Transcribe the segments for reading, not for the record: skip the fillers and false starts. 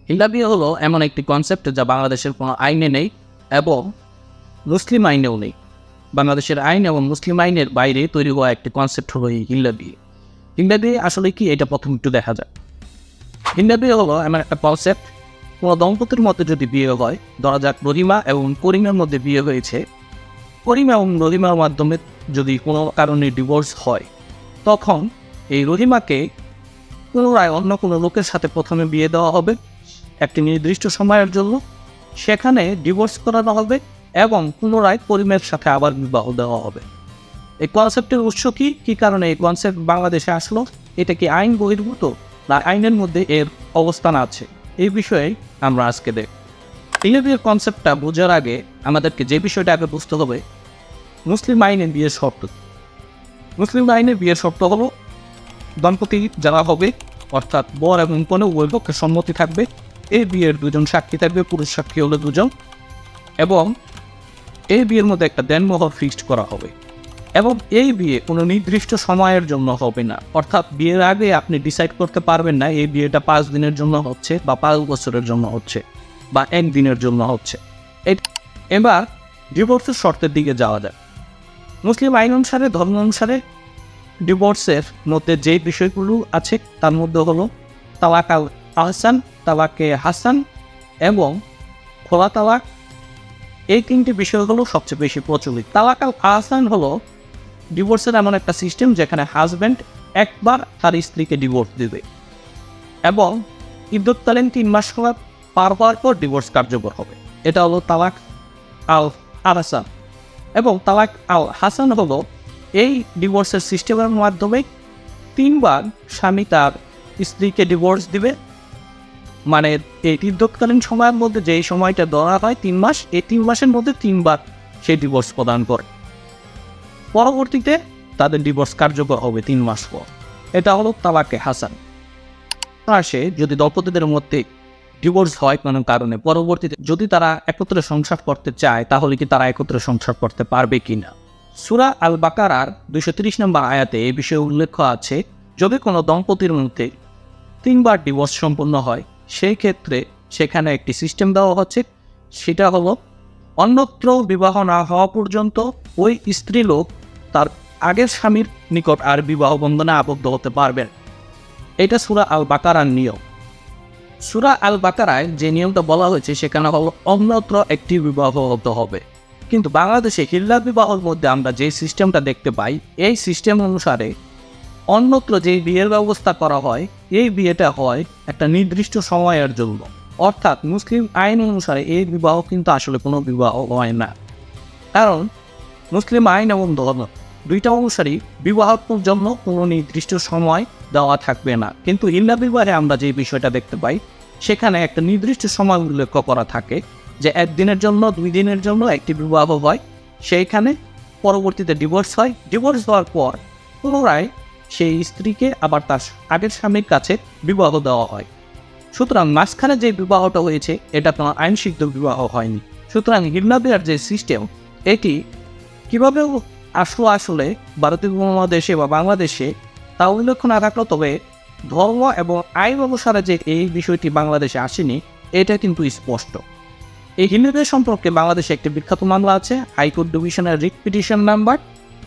হিল্লা বিয়ে হলো এমন একটি কনসেপ্ট যা বাংলাদেশের কোনো আইনে নেই এবং মুসলিম আইনেও নেই। বাংলাদেশের আইন এবং মুসলিম আইনের বাইরে তৈরি হওয়া একটি কনসেপ্ট হলো এই হিল্লা বিয়ে। হিল্লা বিয়ে আসলে কি, এটা প্রথম একটু দেখা যায়। হিল্লা বিয়ে হলো এমন একটা কনসেপ্ট, কোনো দম্পতির মধ্যে যদি বিয়ে হয়, ধরা যাক রহিমা এবং করিমের মধ্যে বিয়ে হয়েছে, করিমা এবং রহিমার মাধ্যমে যদি কোনো কারণে ডিভোর্স হয়, তখন এই রহিমাকে পুনরায় অন্য কোনো লোকের সাথে প্রথমে বিয়ে দেওয়া হবে একটি নির্দিষ্ট সময়ের জন্য, সেখানে ডিভোর্স করানো হবে এবং পুনরায় করিমের সাথে আবার বিবাহ দেওয়া হবে। এই কনসেপ্টের উৎস কী কারণে এই কনসেপ্ট বাংলাদেশে আসলো, এটা কি আইন বহির্ভূত না আইনের মধ্যে এর অবস্থান আছে, এই বিষয়ে আমরা আজকে দেখব। হিল্লা বিয়ের কনসেপ্টটা বোঝার আগে আমাদেরকে যে বিষয়টা আগে বুঝতে হবে, মুসলিম আইনের বিয়ের শর্ত। মুসলিম আইনের বিয়ের শর্ত হলো দম্পতি যারা হবে, অর্থাৎ বর এবং কনে উভয় পক্ষের সম্মতি থাকবে, এই বিয়ের দুজন সাক্ষী থাকবে, পুরুষ সাক্ষী হলো দুজন, এবং এই বিয়ের মধ্যে একটা দেনমোহর ফিক্সড করা হবে এবং এই বিয়ে কোনো নির্দিষ্ট সময়ের জন্য হবে না। অর্থাৎ বিয়ের আগে আপনি ডিসাইড করতে পারবেন না এই বিয়েটা 5 দিনের জন্য হচ্ছে বা 5 বছরের জন্য হচ্ছে বা 1 দিনের জন্য হচ্ছে। এবার ডিভোর্সের শর্তের দিকে যাওয়া যায়। মুসলিম আইন অনুসারে, ধর্ম অনুসারে ডিভোর্সের মধ্যে যে বিষয়গুলো আছে তার মধ্যে হলো তালাক আল আহসান, তালাকে হাসান এবং খোলা তালাক। এই 3টি বিষয় হলো সবচেয়ে বেশি প্রচলিত। তালাক আল আহসান হলো ডিভোর্সের এমন একটা সিস্টেম যেখানে হাজব্যান্ড একবার তার স্ত্রীকে ডিভোর্স দেবে এবং ইদ্যতকালীন 3 মাস পার হওয়ার পর ডিভোর্স কার্যকর হবে। এটা হলো তালাক আল আহসান। এবং তালাক আল হাসান হলো এই ডিভোর্সের সিস্টেমের মাধ্যমে 3 বার স্বামী তার স্ত্রীকে ডিভোর্স দিবে, মানে এই ইদ্যতকালীন সময়ের মধ্যে যেই সময়টা ধরা হয় 3 মাস, এই 3 মাসের মধ্যে 3 বার সে ডিভোর্স প্রদান করে। পরবর্তীতে তাদের ডিভোর্স কার্যকর হবে 3 মাস পর। এটা হলো তালাকে হাসান। আসে যদি দম্পতিদের মধ্যে ডিভোর্স হয় কোনো কারণে, পরবর্তীতে যদি তারা একত্রে সংসার করতে চায়, তাহলে কি তারা একত্রে সংসার করতে পারবে কিনা। সূরা আল বাকারার 230 নম্বর আয়াতে এই বিষয়ে উল্লেখ আছে, যদি কোনো দম্পতির মধ্যে 3 বার ডিভোর্স সম্পন্ন হয়, সেই ক্ষেত্রে সেখানে একটি সিস্টেম দেওয়া হচ্ছে, সেটা হলো অন্যত্র বিবাহ না হওয়া পর্যন্ত ওই স্ত্রী লোক তার আগের স্বামীর নিকট আর বিবাহ বন্ধনে আবদ্ধ হতে পারবেন। এটা সূরা আল বাকারার নিয়ম। সূরা আল বাকারায় যে নিয়মটা বলা হয়েছে সেখানে হলো অন্যত্র একটি বিবাহ হতে হবে। কিন্তু বাংলাদেশে হিল্লা বিবাহের মধ্যে আমরা যে সিস্টেমটা দেখতে পাই, এই সিস্টেম অনুসারে অন্যত্র যে বিয়ের ব্যবস্থা করা হয়, এই বিয়েটা হয় একটা নির্দিষ্ট সময়ের জন্য। অর্থাৎ মুসলিম আইন অনুসারে এই বিবাহ কিন্তু আসলে কোনো বিবাহ হয় না, কারণ মুসলিম আইন এবং ধর্ম দুইটা অনুসারেই বিবাহের জন্য কোনো নির্দিষ্ট সময় দেওয়া থাকবে না। কিন্তু হিল্লা বিবাহে আমরা যে বিষয়টা দেখতে পাই, সেখানে একটা নির্দিষ্ট সময় উল্লেখ করা থাকে যে 1 দিনের জন্য, 2 দিনের জন্য একটি বিবাহ হয়, সেইখানে পরবর্তীতে ডিভোর্স হয়। ডিভোর্স হওয়ার পর পুনরায় সেই স্ত্রীকে আবার তার আগের স্বামীর কাছে বিবাহ দেওয়া হয়। সুতরাং মাঝখানে যে বিবাহটা হয়েছে এটা কোনো আইনসিদ্ধ বিবাহ হয়নি। সুতরাং হিল্লা বিয়ের যে সিস্টেম, এটি কীভাবে আসলে ভারতীয় উপমহাদেশে বা বাংলাদেশে তা উল্লেখ না থাকলো, তবে ধর্ম এবং আইন অনুসারে যে এই বিষয়টি বাংলাদেশে আসেনি, এটা কিন্তু স্পষ্ট। এই হিল্লা বিয়ে সম্পর্কে বাংলাদেশে একটি বিখ্যাত মামলা আছে, হাইকোর্ট ডিভিশনের রিট পিটিশন নাম্বার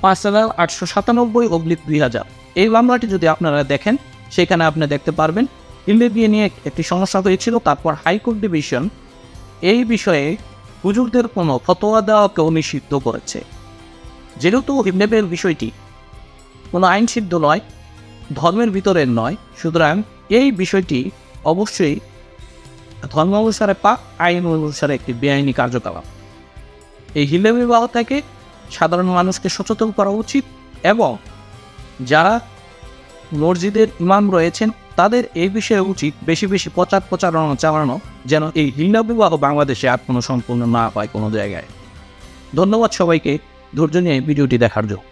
5897/2000। এই মামলাটি যদি আপনারা দেখেন, সেখানে আপনি দেখতে পারবেন হিল্লা বিয়ে নিয়ে একটি সমস্যা হয়েছিল। তারপর হাইকোর্ট ডিভিশন এই বিষয়ে হুজুরদের কোনো ফতোয়া দেওয়াকেও নিষিদ্ধ করেছে। যেহেতু হিল্লা বিয়ের বিষয়টি কোনো আইনসিদ্ধ নয়, ধর্মের ভিতরের নয়, সুতরাং এই বিষয়টি অবশ্যই ধর্ম অনুসারে আইন অনুসারে একটি বেআইনি কার্যকলাপ। এই হিল্লা বিবাহ থেকে সাধারণ মানুষকে সচেতন করা উচিত এবং যারা মসজিদের ইমাম রয়েছেন তাদের এই বিষয়ে উচিত বেশি বেশি প্রচারণা চালানো, যেন এই হিল্লা বিবাহ বাংলাদেশে আর কোনো সম্পূর্ণ না হয় কোনো জায়গায়। ধন্যবাদ সবাইকে ধৈর্য নিয়ে ভিডিওটি দেখার জন্য।